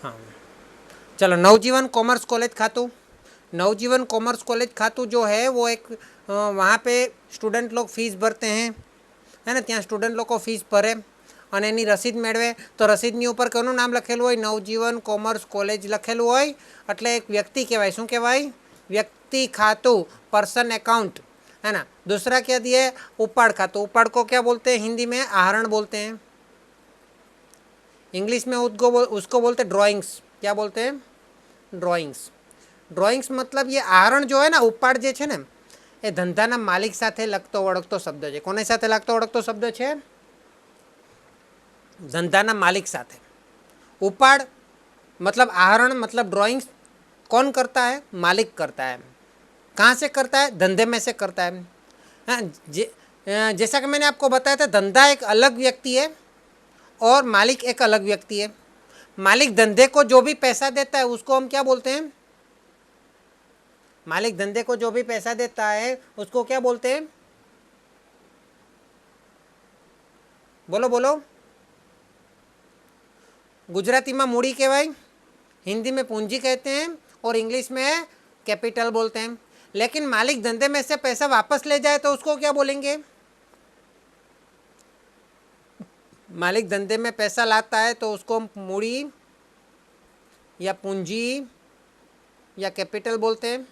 हाँ, चलो नवजीवन commerce college खातू। नवजीवन कॉमर्स कॉलेज खातू जो है वो एक वहाँ पे स्टूडेंट लोग फीस भरते हैं, है ने, ત્યાં સ્ટુડન્ટ લોકો ફીસ ભરે અને એની રસીદ મેળવે તો રસીદની ઉપર કોનું નામ લખેલું હોય? નવજીવન કોમર્સ કોલેજ લખેલું હોય એટલે એક વ્યક્તિ કહેવાય। શું કહેવાય? व्यक्ति खातु, पर्सन अकाउंट, है ना। दूसरा क्या दिए? उपाड़ खातु। उपाड़ को क्या बोलते हैं हिंदी में? आहरण बोलते हैं। इंग्लिश में उसको बोलते ड्राइंग्स। क्या बोलते हैं? ड्राइंग्स। ड्राइंग्स मतलब ये आहरण जो है ना, उपाड़ जे છે ને એ ધંધાના માલિક સાથે લગતો વળગતો શબ્દ છે। કોની સાથે લગતો વળગતો શબ્દ છે? ધંધાના માલિક સાથે। उपाड़ मतलब आहरण मतलब ड्राइंग्स कौन करता है? मालिक करता है। कहाँ से करता है? धंधे में से करता है। हाँ, जैसा कि मैंने आपको बताया था, धंधा एक अलग व्यक्ति है और मालिक एक अलग व्यक्ति है। मालिक धंधे को जो भी पैसा देता है उसको हम क्या बोलते हैं? मालिक धंधे को जो भी पैसा देता है उसको क्या बोलते हैं? बोलो बोलो। गुजराती में मूड़ी कहवाय, हिंदी में पूंजी कहते हैं और इंग्लिश में कैपिटल बोलते हैं। लेकिन मालिक धंधे में से पैसा वापस ले जाए तो उसको क्या बोलेंगे? मालिक धंधे में पैसा लाता है तो उसको हम मूड़ी या पूंजी या कैपिटल बोलते हैं,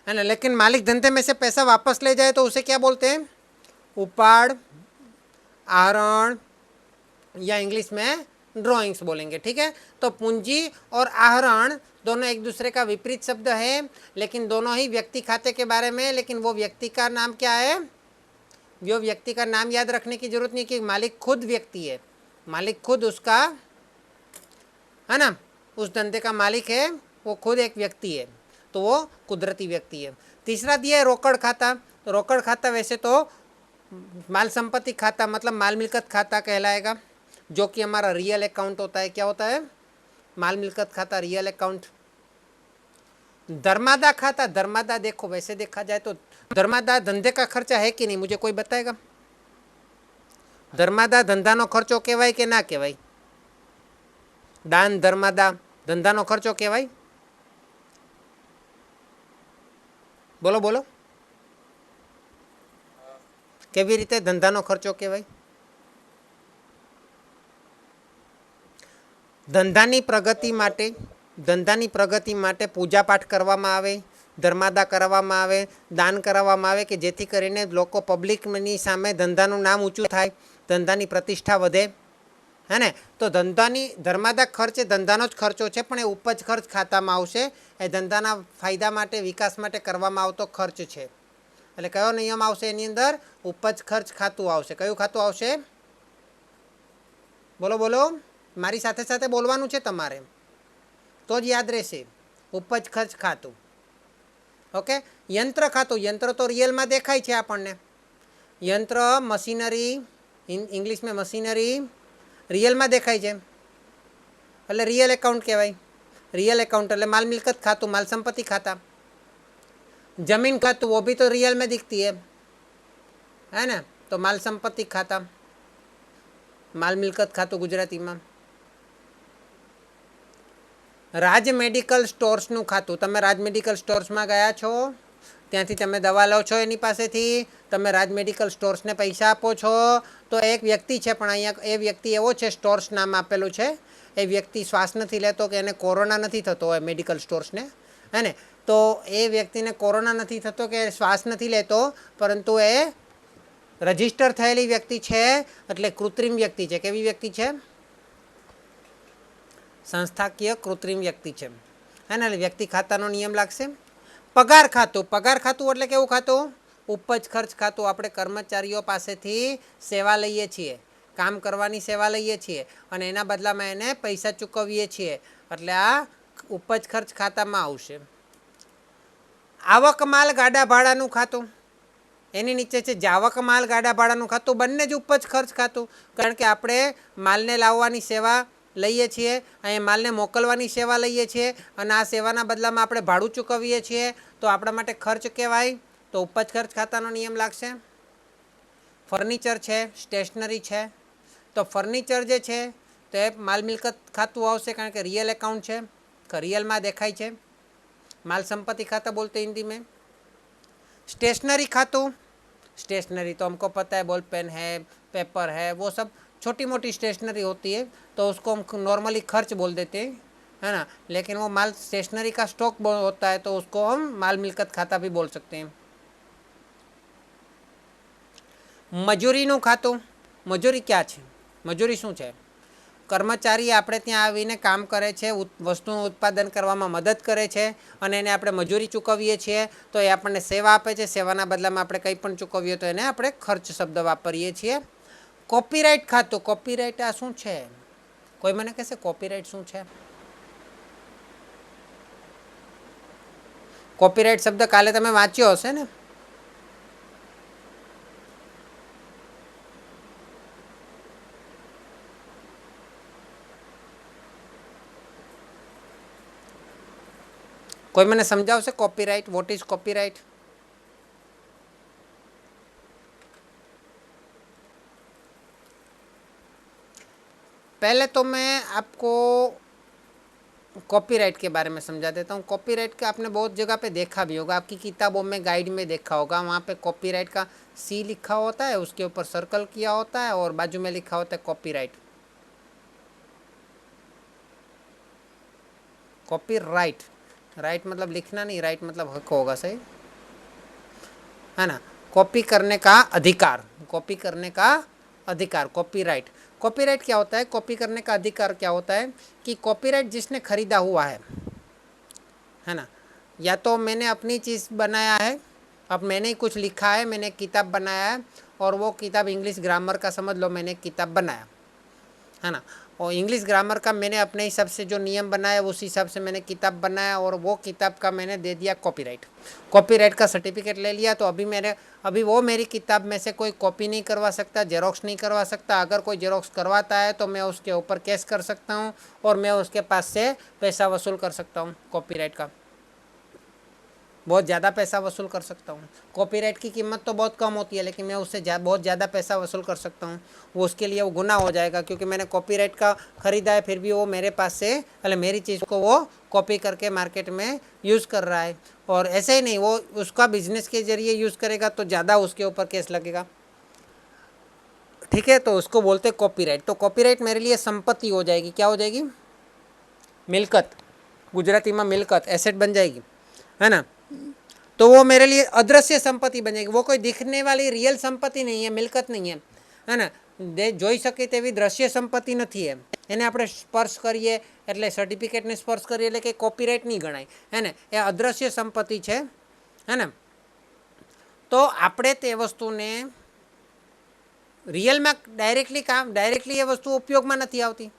है ना। लेकिन मालिक धंधे में से पैसा वापस ले जाए तो उसे क्या बोलते हैं? उपाड़, आहरण या इंग्लिश में ड्राइंग्स बोलेंगे। ठीक है, तो पूंजी और आहरण दोनों एक दूसरे का विपरीत शब्द है, लेकिन दोनों ही व्यक्ति खाते के बारे में। लेकिन वो व्यक्ति का नाम क्या है? वो व्यक्ति का नाम याद रखने की जरूरत नहीं कि मालिक खुद व्यक्ति है। मालिक खुद उसका, है ना, उस धंधे का मालिक है, वो खुद एक व्यक्ति है, तो वो कुदरती व्यक्ति है। तीसरा दिया है रोकड़ खाता। तो रोकड़ खाता वैसे तो माल संपत्ति खाता मतलब माल मिलकत खाता कहलाएगा, जो कि हमारा रियल अकाउंट होता है। क्या होता है? माल मिलकत खाता, रियल अकाउंट। धर्मादा खाता, धर्मादा देखो वैसे देखा जाए तो धर्मादा धंधे का खर्चा है कि नहीं, मुझे कोई बताएगा? धर्मादा धंधानो खर्चो कहवाय कि ना कहवाय? दान धर्मादा धंधानो खर्चो कहवाय? बोलो बोलो, केवी रीते धंधानो खर्चो कहवाय? धंधानी प्रगति माटे पूजा पाठ करवामां आवे, धर्मादा करवामां आवे, दान करवामां आवे कि जेथी करीने लोको पब्लिकनी सामे धंधानुं नाम ऊंचुं थाय, धंधानी प्रतिष्ठा वधे, है ने। तो धंधानी धर्मादा खर्च धंधानो ज खर्चो छे, पण ए उपज खर्च खातामां आवशे। ए धंधाना फायदा माटे विकास माटे करवामां आवतो खर्च छे। एटले कयो नियम आवशे एनी अंदर? उपज खर्च खातुं आवशे। कयुं खातुं आवशे? बोलो बोलो, मारी साथे साथे बोलवानुं छे तमारे, तो ज याद रहेशे। उपज खर्च खातुं। ओके। यंत्र खातुं, यंत्र तो रियल में देखाय छे आपणने। यंत्र मशीनरी, इंग्लिश में मशीनरी रियल में देखाय छे એટલે रियल अकाउंट कहेवाय। रियल अकाउंट એટલે माल मिलकत खातुं, माल संपत्ति खाता। जमीन खातुं वो भी तो रियल में दिखती है ना, तो माल संपत्ति खाता, माल मिलकत खातुं गुजराती में। राज मेडिकल स्टोर्सनुं खातुं, तमे राज मेडिकल स्टोर्स में गया छो, त्यांथी तमे दवा लो छो, एनी पासेथी तमे राज मेडिकल स्टोर्स ने पैसा आपो छो, तो एक व्यक्ति है, पण अहींया ए व्यक्ति एवो छे, स्टोर्स नाम आपेलुं छे। ए व्यक्ति श्वास नहीं लेतो कि एने कोरोना नहीं थतो ए मेडिकल स्टोर्स ने, है ने। तो ए व्यक्ति ने कोरोना नहीं थतो कि श्वास नहीं लेतो, परंतु ए रजिस्टर थयेली व्यक्ति है, एटले कृत्रिम व्यक्ति है। केवी व्यक्ति है? संस्थाकीय कृत्रिम व्यक्ति है, है ने। व्यक्ति खातानो नियम लागशे। पगार खातुं, पगार खातुं एटले केवुं खातुं? उपज खर्च खातुं। आपणे कर्मचारीओ पासेथी सेवा लईए छीए, काम करवानी सेवा लईए छीए अने एना बदलामां एने पैसा चूकवीए छीए, एटले आ उपज खर्च खातामां आवशे। आवक माल गाडा भाडानुं खातुं, एनी नीचे छे जावक माल गाडा भाडानुं खातुं, बंने ज उपज खर्च खातुं। कारण के आपणे मालने लाववानी सेवा लईए छीए, अहीं मालने मोकलवानी सेवा लईए छीए अने आ सेवाना बदलामां आपणे भाडुं चूकवीए छीए, तो आपणा माटे खर्च कहेवाय, तो उपज खर्च खातानो नियम लागशे। फर्निचर है, स्टेशनरी है, तो फर्निचर जे छे તો એ માલ મિલકત ખાતું આવશે, કારણ કે रियल अकाउंट છે, रियलમાં દેખાય છે, माल संपत्ति खाता बोलते हिंदी में। स्टेशनरी खातू, स्टेशनरी तो हमको पता है, बॉल पेन है, पेपर है, वो सब छोटी मोटी स्टेशनरी होती है, तो उसको हम नॉर्मली खर्च बोल देते हैं, है ना। लेकिन वो माल स्टेशनरी का स्टॉक होता है, तो उसको हम माल मिलकत खाता भी बोल सकते हैं। મજૂરીનું ખાતું, મજૂરી ક્યાં છે? મજૂરી શું છે? કર્મચારી આપણે ત્યાં આવીને કામ કરે છે, વસ્તુનું ઉત્પાદન કરવામાં મદદ કરે છે અને એને આપણે મજૂરી ચૂકવીએ છીએ, તો એ આપણને સેવા આપે છે, સેવાના બદલામાં આપણે કંઈ પણ ચૂકવીએ તો એને આપણે ખર્ચ શબ્દ વાપરીએ છીએ। કોપીરાઇટ ખાતું, કોપીરાઇટ આ શું છે? કોઈ મને કહેશે કોપીરાઇટ શું છે? કોપીરાઇટ શબ્દ કાલે તમે વાંચ્યો હશે ને? કોઈ મને સમજાવશે કોપીરાइट, व्हाट इज कॉपीराइट? पहले तो मैं आपको कॉपीराइट के बारे में समझा देता हूँ। कॉपीराइट का आपने बहुत जगह पे देखा भी होगा, आपकी किताबों में, गाइड में देखा होगा, वहाँ पे कॉपीराइट का सी लिखा होता है, उसके ऊपर सर्कल किया होता है और बाजू में लिखा होता है कॉपीराइट। कॉपीराइट, राइट मतलब लिखना नहीं, राइट मतलब हक होगा, सही है ना। कॉपी करने का अधिकार, कॉपी करने का अधिकार, कॉपीराइट। कॉपीराइट क्या होता है? कॉपी करने का अधिकार क्या होता है कि कॉपीराइट जिसने खरीदा हुआ है ना, या तो मैंने अपनी चीज़ बनाया है, अब मैंने कुछ लिखा है, मैंने किताब बनाया है, और वो किताब इंग्लिश ग्रामर का समझ लो मैंने किताब बनाया है ना, और इंग्लिश ग्रामर का मैंने अपने हिसाब से जो नियम बनाया उस हिसाब से मैंने किताब बनाया, और वो किताब का मैंने दे दिया कॉपीराइट, कॉपीराइट का सर्टिफिकेट ले लिया। तो अभी वो मेरी किताब में से कोई कॉपी नहीं करवा सकता, जेरोक्स नहीं करवा सकता। अगर कोई जेरोक्स करवाता है तो मैं उसके ऊपर केस कर सकता हूँ और मैं उसके पास से पैसा वसूल कर सकता हूँ, कॉपीराइट का बहुत ज़्यादा पैसा वसूल कर सकता हूँ। कॉपीराइट की कीमत तो बहुत कम होती है, लेकिन मैं उससे बहुत ज़्यादा पैसा वसूल कर सकता हूँ। वो उसके लिए वो गुनाह हो जाएगा, क्योंकि मैंने कॉपीराइट का ख़रीदा है, फिर भी वो मेरे पास से मेरी चीज़ को वो कॉपी करके मार्केट में यूज़ कर रहा है। और ऐसे ही नहीं, वो उसका बिजनेस के ज़रिए यूज़ करेगा तो ज़्यादा उसके ऊपर केस लगेगा, ठीक है। तो उसको बोलते कॉपीराइट। तो कॉपीराइट मेरे लिए संपत्ति हो जाएगी, क्या हो जाएगी? मिलकत, गुजराती में मिलकत, एसेट बन जाएगी, है ना। तो वो मेरे लिए अदृश्य संपत्ति बनेगी, वो कोई दिखने वाली रियल संपत्ति नहीं है, मिलकत नहीं है ना। જોઈ શકે તેવી દ્રશ્ય સંપત્તિ નથી એમ, એને આપણે સ્પર્શ કરીએ એટલે સર્ટિફિકેટને સ્પર્શ કરીએ એટલે કે કોપીરાઇટ નહીં ગણાય, હે ને। એ અદૃશ્ય સંપત્તિ છે, હે ને। તો આપણે તે વસ્તુને રિયલમાં ડાયરેક્ટલી એ વસ્તુ ઉપયોગમાં નથી આવતી,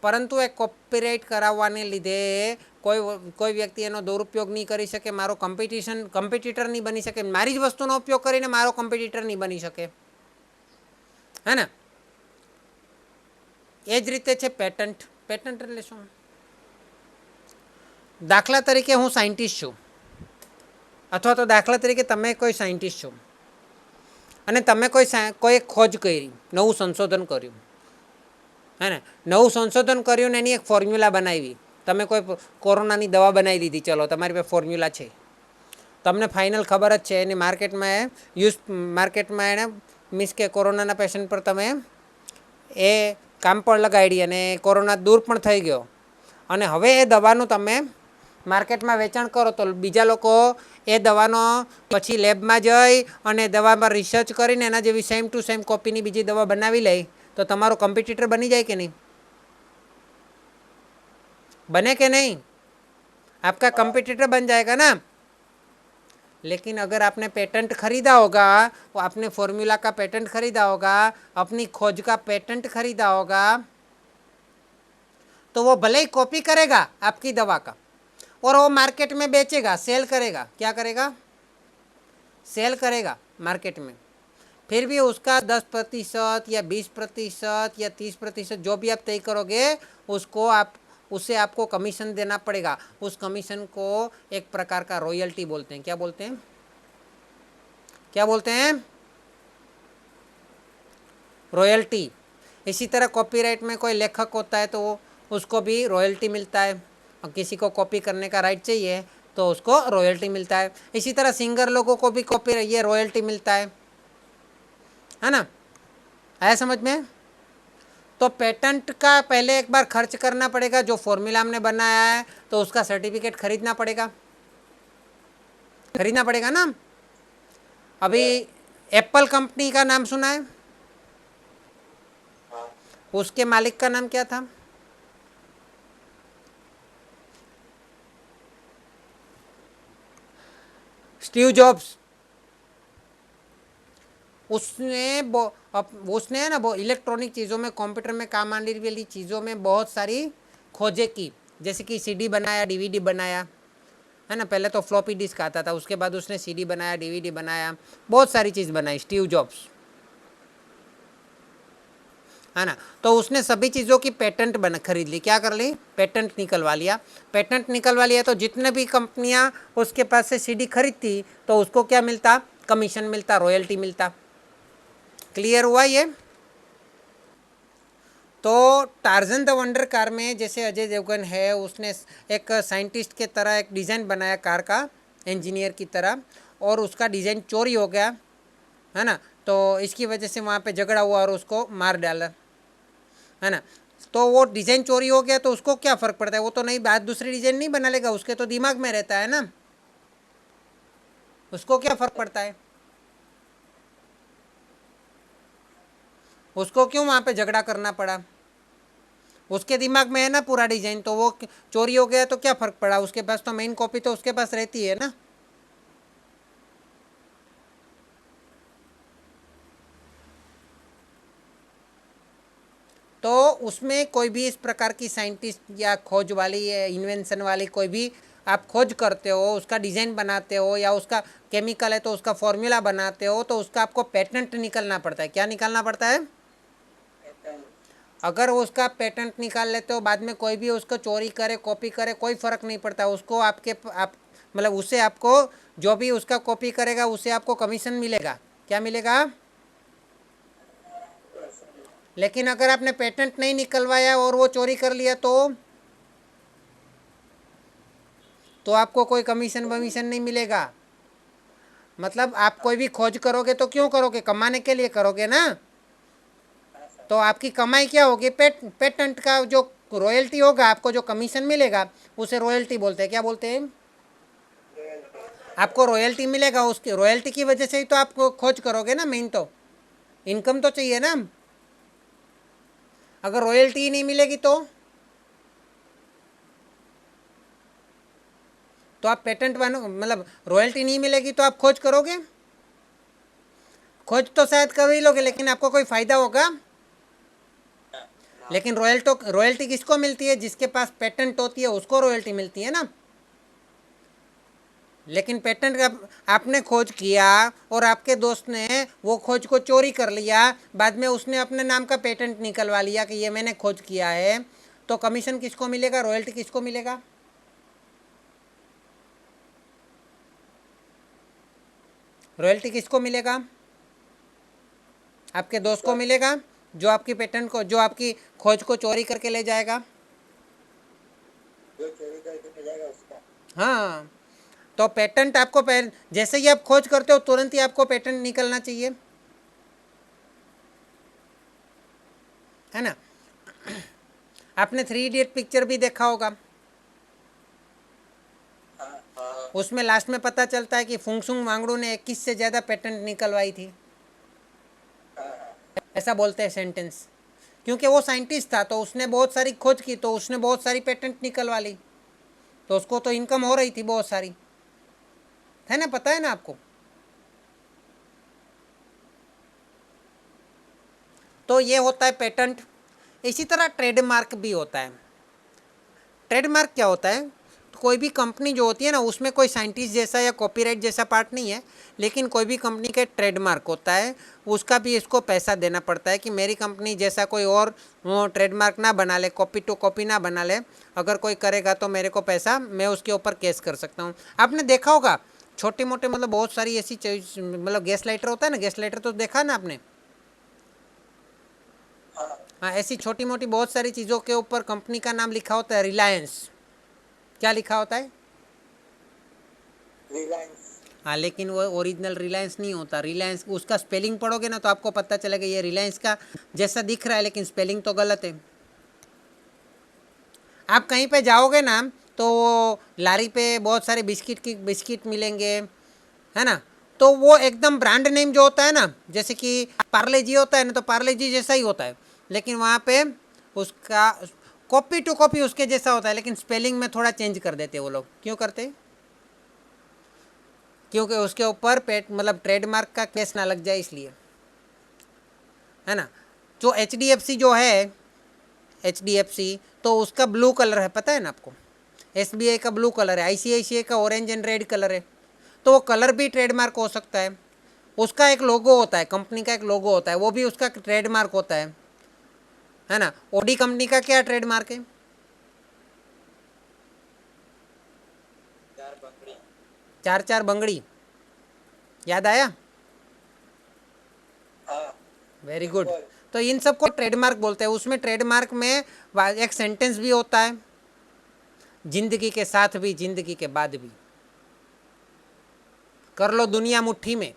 પરંતુ એ કોપીરાઇટ કરાવવાને લીધે કોઈ વ્યક્તિ એનો દુરુપયોગ નહીં કરી શકે, મારો કમ્પિટિટર નહીં બની શકે, મારી જ વસ્તુનો ઉપયોગ કરીને મારો કમ્પિટિટર નહીં બની શકે, હે ને। એ જ રીતે છે પેટન્ટ। પેટન્ટ એટલે શું? દાખલા તરીકે હું સાયન્ટિસ્ટ છું, અથવા તો દાખલા તરીકે તમે કોઈ સાયન્ટિસ્ટ છો અને તમે કોઈ ખોજ કરી, નવું સંશોધન કર્યું, है ना। नवु संशोधन कर्यु ने एनी एक फॉर्म्युला बनावी, तमे कोई कोरोनानी दवा बनावी लीधी, चलो तमारी पे फॉर्म्युला है, तमने फाइनल खबर ज छे, मार्केट में एने मीन्स के कोरोना पेशेंट पर तमे ए काम पर लगाड़ी अने कोरोना दूर पण थई गयो, अने हवे ए दवानुं तमे मार्केट में वेचाण करो तो बीजा लोको ए दवानो पछी लेब में जई अने दवा में रिसर्च करीने एना जेवी सेम टू सेम कॉपीनी बीजी दवा बनावी ले, तो तमारो कम्पिटिटर बनी जाए कि नहीं? बने कि नहीं? आपका कम्पिटिटर बन जाएगा ना। लेकिन अगर आपने पेटेंट खरीदा होगा, आपने फॉर्मूला का पेटेंट खरीदा होगा, अपनी खोज का पेटेंट खरीदा होगा, तो वो भले ही कॉपी करेगा आपकी दवा का और वो मार्केट में बेचेगा, सेल करेगा। क्या करेगा? सेल करेगा मार्केट में। फिर भी उसका 10% या 20% या 30% जो भी आप तय करोगे उससे आपको कमीशन देना पड़ेगा। उस कमीशन को एक प्रकार का रॉयल्टी बोलते हैं। क्या बोलते हैं? क्या बोलते हैं? रॉयल्टी। इसी तरह कॉपीराइट में कोई लेखक होता है तो उसको भी रॉयल्टी मिलता है, और किसी को कॉपी करने का राइट चाहिए तो उसको रॉयल्टी मिलता है। इसी तरह सिंगर लोगों को भी कॉपी ये रॉयल्टी मिलता है ना। आया समझ में? तो पेटेंट का पहले एक बार खर्च करना पड़ेगा, जो फॉर्मूला हमने बनाया है तो उसका सर्टिफिकेट खरीदना पड़ेगा ना। अभी एप्पल कंपनी का नाम सुना है? उसके मालिक का नाम क्या था? Steve jobs. उसने है ना वो इलेक्ट्रॉनिक चीज़ों में, कंप्यूटर में काम आने वाली चीज़ों में बहुत सारी खोजें की, जैसे कि सीडी बनाया, डीवीडी बनाया, है ना। पहले तो फ्लॉपी डिस्क आता था, उसके बाद उसने सीडी बनाया, डीवीडी बनाया, बहुत सारी चीज़ बनाई स्टीव जॉब्स, है ना। तो उसने सभी चीज़ों की पेटेंट खरीद ली, क्या कर ली? पेटेंट निकलवा लिया। पेटेंट निकलवा लिया तो जितने भी कंपनियां उसके पास से सीडी खरीदती तो उसको क्या मिलता? कमीशन मिलता, रॉयल्टी मिलता। क्लियर हुआ ये? तो टार्जन द वंडर कार में जैसे अजय देवगन है, उसने एक साइंटिस्ट के तरह एक डिज़ाइन बनाया कार का, इंजीनियर की तरह, और उसका डिज़ाइन चोरी हो गया, है ना। तो इसकी वजह से वहाँ पे झगड़ा हुआ और उसको मार डाला, है ना। तो वो डिज़ाइन चोरी हो गया तो उसको क्या फ़र्क पड़ता है? वो तो नहीं, बात दूसरी डिज़ाइन नहीं बना लेगा, उसके तो दिमाग में रहता है ना, उसको क्या फ़र्क पड़ता है? उसको क्यों वहाँ पे झगड़ा करना पड़ा? उसके दिमाग में है ना पूरा डिज़ाइन, तो वो चोरी हो गया तो क्या फ़र्क पड़ा? उसके पास तो मेन कॉपी तो उसके पास रहती है ना। तो उसमें कोई भी इस प्रकार की साइंटिस्ट या खोज वाली या इन्वेंशन वाली कोई भी आप खोज करते हो, उसका डिज़ाइन बनाते हो, या उसका केमिकल है तो उसका फॉर्मूला बनाते हो, तो उसका आपको पेटेंट निकलना पड़ता है। क्या निकालना पड़ता है? अगर उसका पेटेंट निकाल लेते हो, बाद में कोई भी उसको चोरी करे, कॉपी करे, कोई फ़र्क नहीं पड़ता उसको। आप मतलब उससे आपको, जो भी उसका कॉपी करेगा उससे आपको कमीशन मिलेगा। क्या मिलेगा? लेकिन अगर आपने पेटेंट नहीं निकलवाया और वो चोरी कर लिया तो आपको कोई कमीशन वमीशन नहीं मिलेगा। मतलब आप कोई भी खोज करोगे तो क्यों करोगे? कमाने के लिए करोगे ना। तो आपकी कमाई क्या होगी? पेटेंट का जो रॉयल्टी होगा, आपको जो कमीशन मिलेगा उसे रॉयल्टी बोलते हैं। क्या बोलते हैं? आपको रॉयल्टी मिलेगा, उसकी रॉयल्टी की वजह से ही तो आप खोज करोगे ना। मेन तो इनकम तो चाहिए ना। अगर रॉयल्टी ही नहीं मिलेगी तो आप पेटेंट बनो, मतलब रॉयल्टी नहीं मिलेगी तो आप खोज करोगे? खोज तो शायद कर ही लोगे, लेकिन आपको कोई फ़ायदा होगा? लेकिन रॉयल्टी किसको मिलती है? जिसके पास पेटेंट होती है उसको रॉयल्टी मिलती है ना। लेकिन पेटेंट आपने खोज किया और आपके दोस्त ने वो खोज को चोरी कर लिया, बाद में उसने अपने नाम का पेटेंट निकलवा लिया कि ये मैंने खोज किया है, तो कमीशन किसको मिलेगा? रॉयल्टी किसको मिलेगा? रॉयल्टी किसको मिलेगा? आपके दोस्त को मिलेगा, जो आपकी पेटेंट को, जो आपकी खोज को चोरी करके ले जाएगा। हाँ। तो पेटेंट आपको जैसे ही आप खोज करते हो तुरंत ही आपको पेटेंट निकलना चाहिए, है ना। आपने 3 इडियट पिक्चर भी देखा होगा। उसमें लास्ट में पता चलता है कि फुंगसुंग वांगडू ने 21 से ज़्यादा पेटेंट निकलवाई थी, ऐसा बोलते हैं सेंटेंस। क्योंकि वो साइंटिस्ट था तो उसने बहुत सारी खोज की, तो उसने बहुत सारी पेटेंट निकलवा ली, तो उसको तो इनकम हो रही थी बहुत सारी, है ना। पता है ना आपको। तो ये होता है पेटेंट। इसी तरह ट्रेडमार्क भी होता है। ट्रेडमार्क क्या होता है? तो कोई भी कंपनी जो होती है ना, उसमें कोई साइंटिस्ट जैसा या कॉपीराइट जैसा पार्ट नहीं है, लेकिन कोई भी कंपनी का ट्रेडमार्क होता है, उसका भी इसको पैसा देना पड़ता है कि मेरी कंपनी जैसा कोई और वो ट्रेडमार्क ना बना ले, कॉपी टू कॉपी ना बना ले। अगर कोई करेगा तो मेरे को पैसा, मैं उसके ऊपर केस कर सकता हूँ। आपने देखा होगा छोटे मोटे, मतलब बहुत सारी ऐसी मतलब गैस लाइटर होता है ना, गैस लाइटर तो देखा ना आपने। हाँ, ऐसी छोटी मोटी बहुत सारी चीज़ों के ऊपर कंपनी का नाम लिखा होता है। रिलायंस, क्या लिखा होता है? रिलायंस। हाँ, लेकिन वो ओरिजिनल रिलायंस नहीं होता। रिलायंस उसका स्पेलिंग पढ़ोगे ना तो आपको पता चलेगा ये रिलायंस का जैसा दिख रहा है, लेकिन स्पेलिंग तो गलत है। आप कहीं पे जाओगे ना तो लारी पे बहुत सारे बिस्किट मिलेंगे, है ना? तो वो एकदम ब्रांड नेम जो होता है ना, जैसे कि पार्ले जी होता है ना, तो पार्ले जी जैसा ही होता है, लेकिन वहाँ पे उसका कॉपी टू कॉपी उसके जैसा होता है, लेकिन स्पेलिंग में थोड़ा चेंज कर देते हैं वो लोग। क्यों करते हैं? क्योंकि उसके ऊपर पेट मतलब ट्रेडमार्क का केस ना लग जाए इसलिए, है ना? जो HDFC जो है, HDFC, तो उसका ब्लू कलर है, पता है ना आपको? SBI का ब्लू कलर है, ICICI का ऑरेंज एंड रेड कलर है। तो वो कलर भी ट्रेडमार्क हो सकता है। उसका एक लोगो होता है, कंपनी का एक लोगो होता है, वो भी उसका ट्रेडमार्क होता है ना? ओडी कंपनी का क्या ट्रेडमार्क है? चार बकरी। चार चार बंगड़ी, याद आया? हाँ। Very good. सिंबल। तो इन सबको ट्रेडमार्क बोलते हैं। उसमें ट्रेडमार्क में एक सेंटेंस भी होता है, जिंदगी के साथ भी जिंदगी के बाद भी, कर लो दुनिया मुट्ठी में,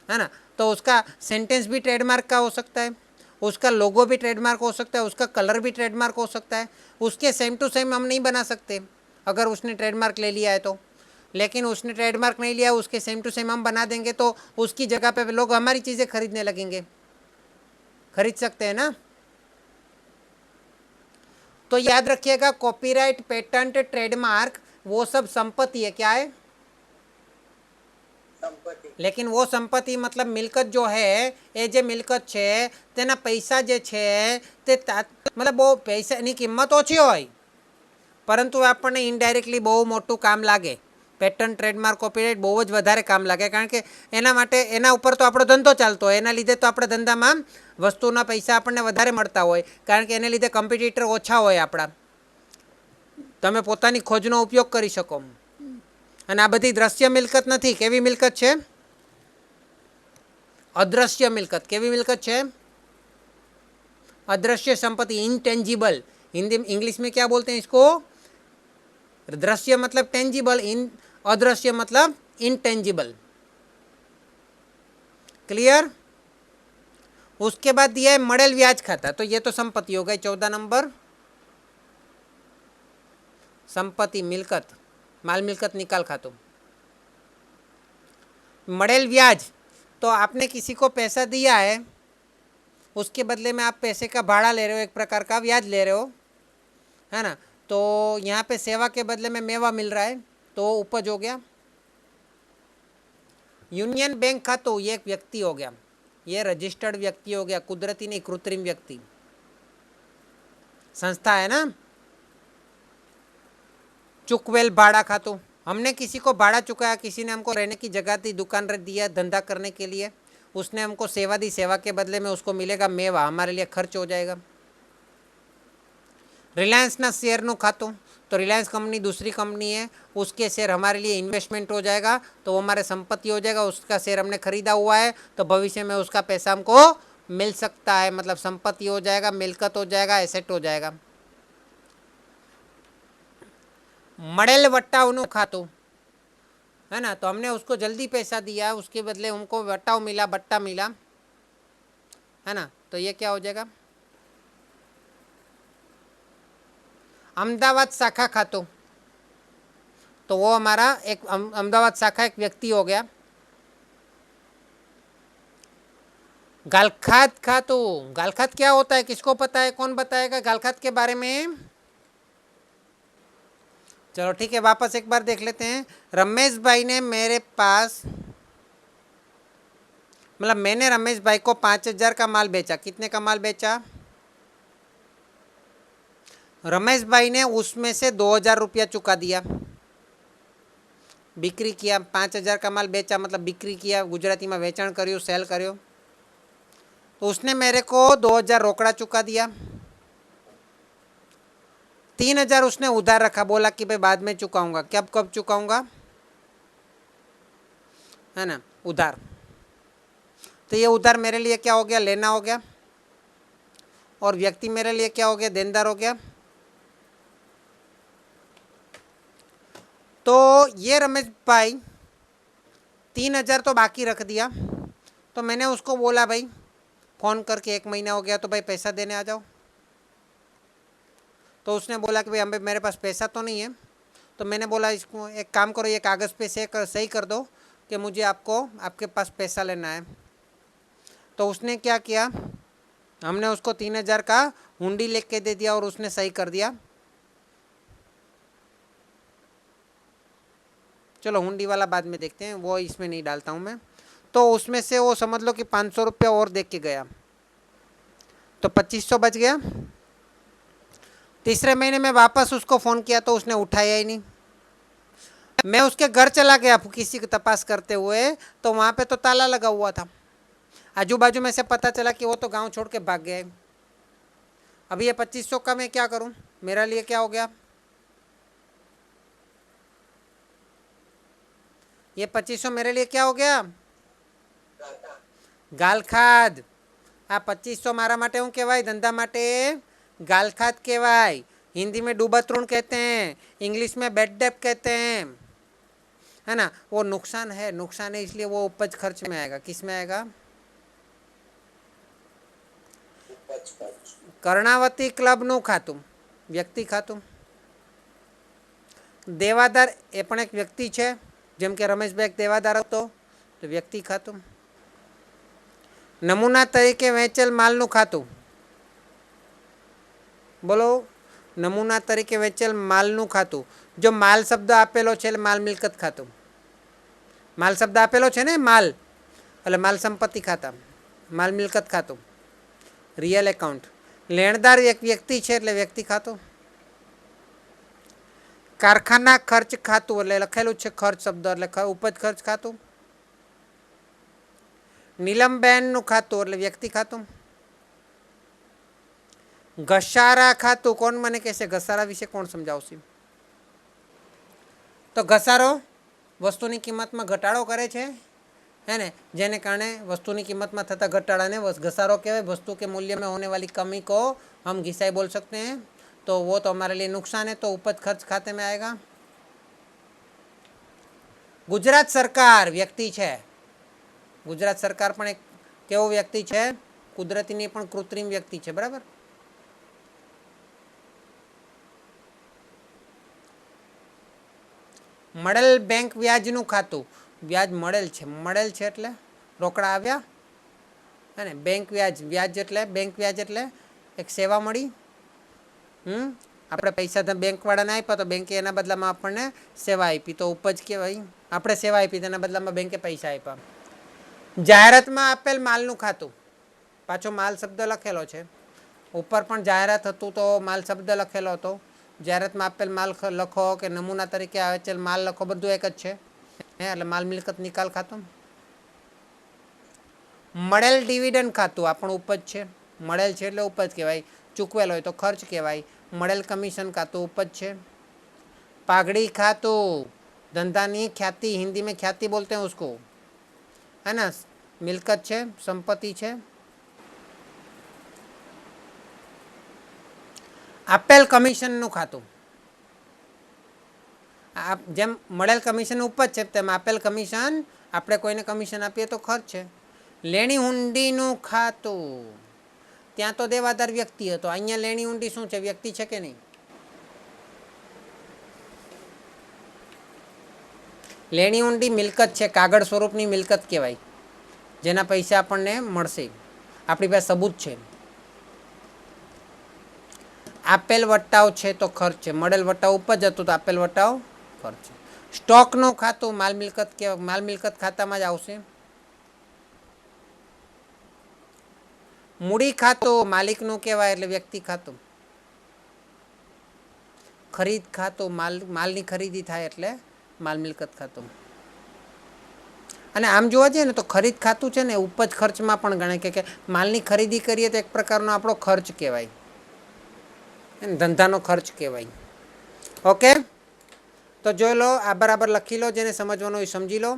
है ना? तो उसका सेंटेंस भी ट्रेडमार्क का हो सकता है, उसका लोगो भी ट्रेडमार्क हो सकता है, उसका कलर भी ट्रेडमार्क हो सकता है। उसके सेम टू सेम हम नहीं बना सकते अगर उसने ट्रेडमार्क ले लिया है तो, लेकिन उसने ट्रेडमार्क नहीं लिया, उसके सेम टू सेम हम बना देंगे तो उसकी जगह पे लोग हमारी चीज़ें खरीदने लगेंगे। खरीद सकते हैं ना? तो याद रखिएगा, कॉपीराइट, पेटेंट, ट्रेडमार्क वो सब संपत्ति है। क्या है? संपत्ति। लेकिन वो संपत्ति मतलब मिलकत जो है, એ જે મિલકત છે તેના પૈસા જે છે તે मतलब બહુ પૈસાની કિંમત ઓછી હોય, પરંતુ આપણને ઇનડાયરેક્ટલી બહુ મોટું કામ લાગે। પેટન્ટ, ટ્રેડમાર્ક, કોપીરાઇટ બહુ જ વધારે કામ લાગે, કારણ કે એના માટે એના ઉપર તો આપણો ધંધો ચાલતો હોય, એના લીધે તો આપણા ધંધામાં વસ્તુના પૈસા આપણને વધારે મળતા હોય, કારણ કે એને લીધે કોમ્પિટિટર ઓછા હોય આપણા। તમે પોતાની ખોજનો ઉપયોગ કરી શકો। અને આ બધી દ્રશ્ય મિલકત નથી, કેવી મિલકત છે? अदृश्य मिलकत। केवी मिलकत है? अदृश्य संपत्ति, इनटेंजिबल। हिंदी इंग्लिश में क्या बोलते हैं इसको? दृश्य मतलब टेंजिबल, इन अदृश्य मतलब इनटेंजिबल। क्लियर? उसके बाद दिया है मॉडल ब्याज खाता, तो ये तो संपत्ति हो गई। 14 नंबर संपत्ति, मिलकत, माल मिलकत निकाल खातो। मॉडल ब्याज, तो आपने किसी को पैसा दिया है, उसके बदले में आप पैसे का भाड़ा ले रहे हो, एक प्रकार का ब्याज ले रहे हो, है ना? तो यहाँ पे सेवा के बदले में मेवा मिल रहा है, तो उपज हो गया। यूनियन बैंक खातो, ये एक व्यक्ति हो गया, ये रजिस्टर्ड व्यक्ति हो गया, कुदरती नहीं, कृत्रिम व्यक्ति, संस्था है ना। चुकवेल भाड़ा खातो, हमने किसी को भाड़ा चुकाया, किसी ने हमको रहने की जगह दी, दुकान रख दिया धंधा करने के लिए, उसने हमको सेवा दी, सेवा के बदले में उसको मिलेगा मेवा, हमारे लिए खर्च हो जाएगा। रिलायंसना शेरનું ખાતું, तो रिलायंस कंपनी दूसरी कंपनी है, उसके शेयर हमारे लिए इन्वेस्टमेंट हो जाएगा, तो वो हमारे संपत्ति हो जाएगा। उसका शेयर हमने खरीदा हुआ है, तो भविष्य में उसका पैसा हमको मिल सकता है, मतलब संपत्ति हो जाएगा, मिलकत हो जाएगा, एसेट हो जाएगा। मड़ेल वट्टाओનું खाતું, है ना? तो हमने उसको जल्दी पैसा दिया, उसके बदले हमको वट्टाओ मिला, बट्टा मिला, है ना? तो ये क्या हो जाएगा? अहमदाबाद शाखा खातो, तो वो हमारा एक अहमदाबाद शाखा एक व्यक्ति हो गया। गालखात खातो, गालखात क्या होता है, किसको पता है? कौन बताएगा गालखात के बारे में? चलो ठीक है, वापस एक बार देख लेते हैं। रमेश भाई ने मेरे पास, मतलब मैंने रमेश भाई को 5,000 का माल बेचा। कितने का माल बेचा? रमेश भाई ने उसमें से 2,000 रुपया चुका दिया, बिक्री किया। 5,000 का माल बेचा मतलब बिक्री किया, गुजराती में वेचाण कर्યું, सेल कर्यो। तो उसने मेरे को 2,000 रोकड़ा चुका दिया, 3,000 उसने उधार रखा, बोला कि भाई बाद में चुकाऊंगा। कब कब चुकाऊंगा, है ना? उधार। तो ये उधार मेरे लिए क्या हो गया? लेना हो गया। और व्यक्ति मेरे लिए क्या हो गया, देनदार हो गया। तो ये रमेश भाई 3,000 तो बाकी रख दिया। तो मैंने उसको बोला भाई फ़ोन करके 1 महीना हो गया तो भाई पैसा देने आ जाओ। तो उसने बोला कि भाई हम मेरे पास पैसा तो नहीं है। तो मैंने बोला इसको एक काम करो, ये कागज़ पे सही कर दो कि मुझे आपके पास पैसा लेना है। तो उसने क्या किया, हमने उसको 3,000 का हुंडी लिख के दे दिया और उसने सही कर दिया। चलो हुंडी वाला बाद में देखते हैं, वो इसमें नहीं डालता हूँ मैं। तो उसमें से वो समझ लो कि 500 रुपया और दे के गया, तो 2500 बच गया। तीसरे महीने में वापस उसको फ़ोन किया तो उसने उठाया ही नहीं। मैं उसके घर चला गया किसी की तपास करते हुए, तो वहाँ पे तो ताला लगा हुआ था। आजू बाजू में से पता चला कि वो तो गांव छोड़ के भाग गए। अभी ये 2500 का मैं क्या करूँ, मेरा लिए क्या हो गया, ये 2500 मेरे लिए क्या हो गया, ગાલખાદ। આ 2500 મારા માટે શું કહેવાય, ધંધા માટે ગાલખાદ કહેવાય। हिंदी में डूबात्रून कहते हैं, इंग्लिश में बेड डेप कहते हैं, है ना। वो नुकसान है, नुकसान है, इसलिए वो उपज खर्च में आएगा। किस में आएगा, કર્ણાવતી ક્લબનું ખાતું, વ્યક્તિ ખાતું। દેવાદાર એ પણ એક વ્યક્તિ છે, જેમ કે રમેશભાઈ એક દેવાદાર હતો તો વ્યક્તિ ખાતું। નમૂના તરીકે વેચેલ માલનું ખાતું, બોલો નમૂના તરીકે વેચેલ માલનું ખાતું। જો માલ શબ્દ આપેલો છે એટલે માલ મિલકત ખાતું, માલ શબ્દ આપેલો છે ને માલ એટલે માલ સંપત્તિ ખાતા, માલ મિલકત ખાતું, રિયલ એકાઉન્ટ। લેણદાર એક વ્યક્તિ છે એટલે વ્યક્તિ ખાતું। કારખાના ખર્ચ ખાતું એટલે લખેલું છે ખર્ચ શબ્દ એટલે ઉપજ ખર્ચ ખાતું। નીલમબેનનું ખાતું એટલે વ્યક્તિ ખાતું। ઘસારા ખાતું, કોણ મને કહેશે ઘસારા વિશે કોણ સમજાવશે? તો ઘસારો વસ્તુની કિંમતમાં ઘટાડો કરે છે, है ना, જેને કારણે વસ્તુની કિંમતમાં થતા ઘટાડાને घसारो कहें। वस्तु के मूल्य में होने वाली कमी को हम घिसाई बोल सकते हैं। तो वो तो हमारे लिए नुकसान है, तो उपज खर्च खाते में आएगा। गुजरात सरकार व्यक्ति है, गुजरात सरकार पण एक केवो व्यक्ति है, कुदरती नहीं पण कृत्रिम व्यक्ति है, बराबर। મળેલ બેંક વ્યાજનું ખાતું, વ્યાજ મળેલ છે એટલે રોકડા આવ્યા, હે ને। બેંક વ્યાજ, વ્યાજ એટલે બેંક વ્યાજ એટલે એક સેવા મળી। આપણે પૈસા બેંકવાળાને આપ્યા તો બેંકે એના બદલામાં આપણને સેવા આપી, તો ઉપજ કહેવાય। આપણે સેવા આપી તેના બદલામાં બેંકે પૈસા આપ્યા। જાહેરાતમાં આપેલ માલનું ખાતું, પાછો માલ શબ્દ લખેલો છે, ઉપર પણ જાહેરાત હતું તો માલ શબ્દ લખેલો હતો। જાહેરાતમાં આપેલ માલ લખો કે નમૂના તરીકે વેચેલ માલ લખો, બધું એક જ છે, એટલે માલ મિલકત નિકાલ ખાતું। મળેલ ડિવિડન્ડ ખાતું, આ પણ ઉપજ છે, મળેલ છે એટલે ઉપજ કહેવાય, ચૂકવેલ હોય તો ખર્ચ કહેવાય। મળેલ કમિશન ખાતું ઉપજ છે। પાઘડી ખાતું, ધંધાની ખ્યાતિ, हिंदी में ख्याति बोलते हैं उसको, है ना, मिलकत છે, संपत्ति છે। આપેલ કમિશનનું ખાતું, જેમ મળેલ કમિશન ઉપજ છે તેમ આપેલ કમિશન, આપણે કોઈને કમિશન આપીએ તો ખર્ચ છે। લેણી હુંડીનું ખાતું, ત્યાં તો દેવાદાર વ્યક્તિ હતો, અહીંયા લેણી હુંડી શું છે, વ્યક્તિ છે કે નહીં? લેણી હુંડી મિલકત છે, કાગળ સ્વરૂપની મિલકત કહેવાય, જેના પૈસા આપણને મળશે, આપણી પાસે સબૂત છે। આપેલ વટાવ છે તો ખર્ચ છે, મળેલ વટાવ ઉપજ હતું તો આપેલ વટાવ ખર્ચ છે। સ્ટોકનું ખાતું માલ મિલકત કહેવાય, માલ મિલકત ખાતામાં જ આવશે। મૂડી ખાતું માલિકનું કહેવાય એટલે વ્યક્તિ ખાતું। ખરીદ ખાતું માલની ખરીદી થાય એટલે માલ મિલકત ખાતું। અને આમ જોવા જઈએ ને તો ખરીદ ખાતું છે ને ઉપજ ખર્ચમાં પણ ગણાય કે માલની ખરીદી કરીએ તો એક પ્રકારનો આપણો ખર્ચ કહેવાય, ધંધાનો ખર્ચ કહેવાય। ઓકે, તો જોઈ લો, આ બરાબર લખી લો, જેને સમજવાનું હોય સમજી લો।